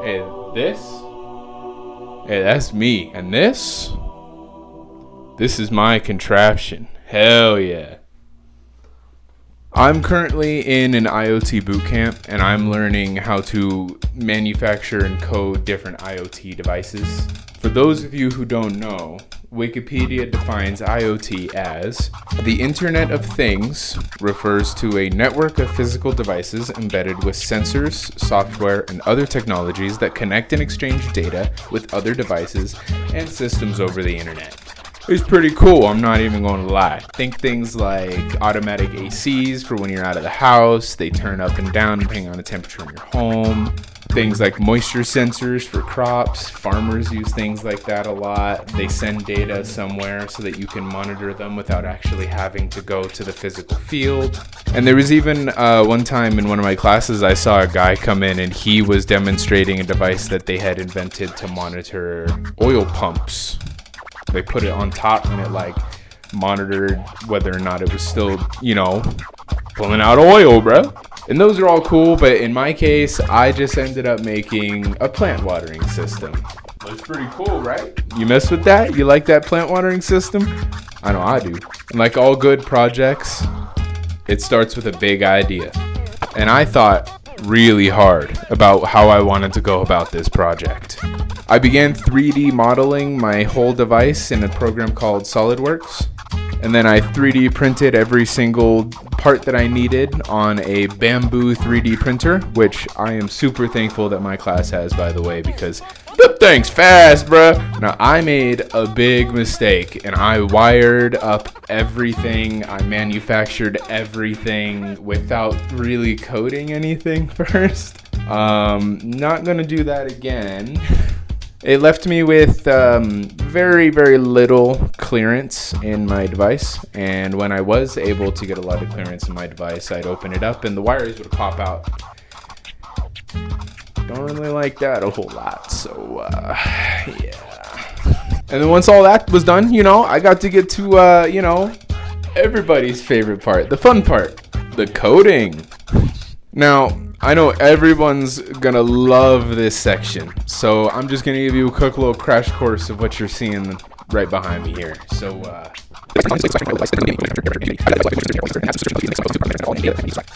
Hey, this? Hey, that's me. And this? This is my contraption. Hell yeah. I'm currently in an IoT bootcamp, and I'm learning how to manufacture and code different IoT devices. For those of you who don't know, Wikipedia defines IoT as the Internet of Things refers to a network of physical devices embedded with sensors, software, and other technologies that connect and exchange data with other devices and systems over the internet. It's pretty cool, I'm not even going to lie. Think things like automatic ACs for when you're out of the house. They turn up and down depending on the temperature in your home. Things like moisture sensors for crops. Farmers use things like that a lot. They send data somewhere so that you can monitor them without actually having to go to the physical field. And there was even one time in one of my classes, I saw a guy come in and he was demonstrating a device that they had invented to monitor oil pumps. They put it on top and it like monitored whether or not it was still, pulling out oil, bro. And those are all cool, but in my case, I just ended up making a plant watering system. Looks pretty cool, right? You mess with that? You like that plant watering system? I know I do. And like all good projects, it starts with a big idea. And I thought really hard about how I wanted to go about this project. I began 3D modeling my whole device in a program called SolidWorks. And then I 3D printed every single part that I needed on a bamboo 3D printer, which I am super thankful that my class has, by the way, because that thing's fast, bruh. Now, I made a big mistake, and I wired up everything. I manufactured everything without really coding anything first. Not gonna do that again. It left me with very, very little clearance in my device. And when I was able to get a lot of clearance in my device, I'd open it up and the wires would pop out. Don't really like that a whole lot, so yeah. And then once all that was done, I got to get to, everybody's favorite part, the fun part, the coding. Now, I know everyone's gonna love this section, so I'm just gonna give you a quick little crash course of what you're seeing right behind me here. So,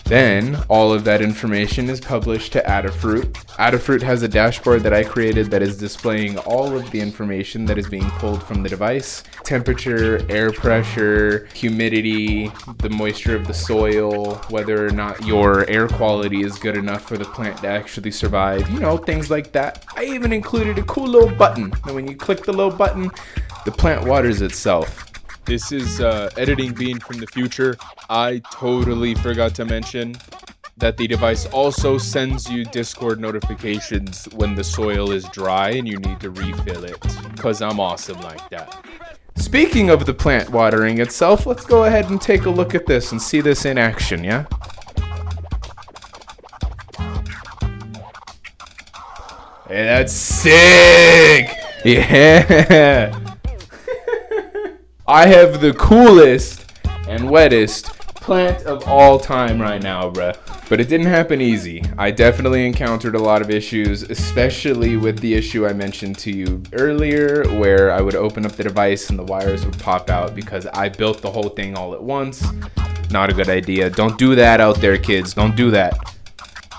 then all of that information is published to Adafruit. Adafruit has a dashboard that I created that is displaying all of the information that is being pulled from the device. Temperature, air pressure, humidity, the moisture of the soil, whether or not your air quality is good enough for the plant to actually survive, things like that. I even included a cool little button, and when you click the little button, the plant waters itself. This is editing being from the future. I totally forgot to mention that the device also sends you Discord notifications when the soil is dry and you need to refill it, because I'm awesome like that. Speaking of the plant watering itself, let's go ahead and take a look at this and see this in action, yeah? Hey, that's sick! Yeah! I have the coolest and wettest plant of all time right now, bruh. But it didn't happen easy. I definitely encountered a lot of issues, especially with the issue I mentioned to you earlier, where I would open up the device and the wires would pop out because I built the whole thing all at once. Not a good idea. Don't do that out there, kids. Don't do that.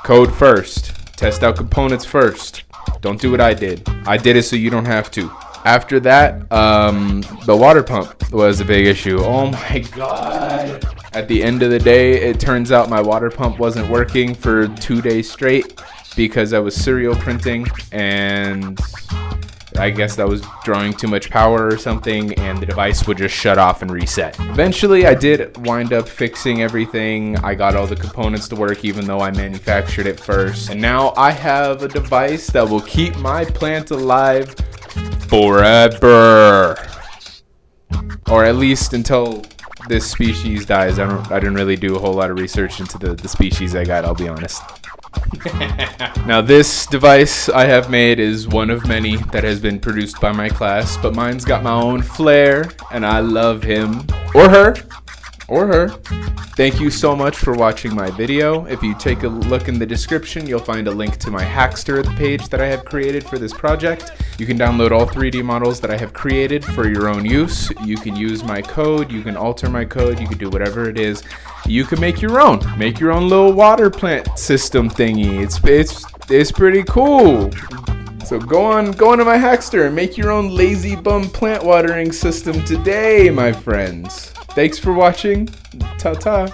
Code first. Test out components first. Don't do what I did. I did it so you don't have to. After that, the water pump was a big issue. Oh my god. At the end of the day, it turns out my water pump wasn't working for 2 days straight because I was serial printing, and I guess that was drawing too much power or something, and the device would just shut off and reset. Eventually, I did wind up fixing everything. I got all the components to work even though I manufactured it first. And now I have a device that will keep my plant alive forever, or at least until this species dies. I didn't really do a whole lot of research into the species I got, I'll be honest. Now this device I have made is one of many that has been produced by my class, but mine's got my own flair, and I love him or her or her. Thank you so much for watching my video. If you take a look in the description, you'll find a link to my Hackster page that I have created for this project. You can download all 3D models that I have created for your own use. You can use my code, you can alter my code, you can do whatever it is. You can make your own. Make your own little water plant system thingy. It's pretty cool. So go on to my Hackster and make your own lazy bum plant watering system today, my friends. Thanks for watching. Ta-ta.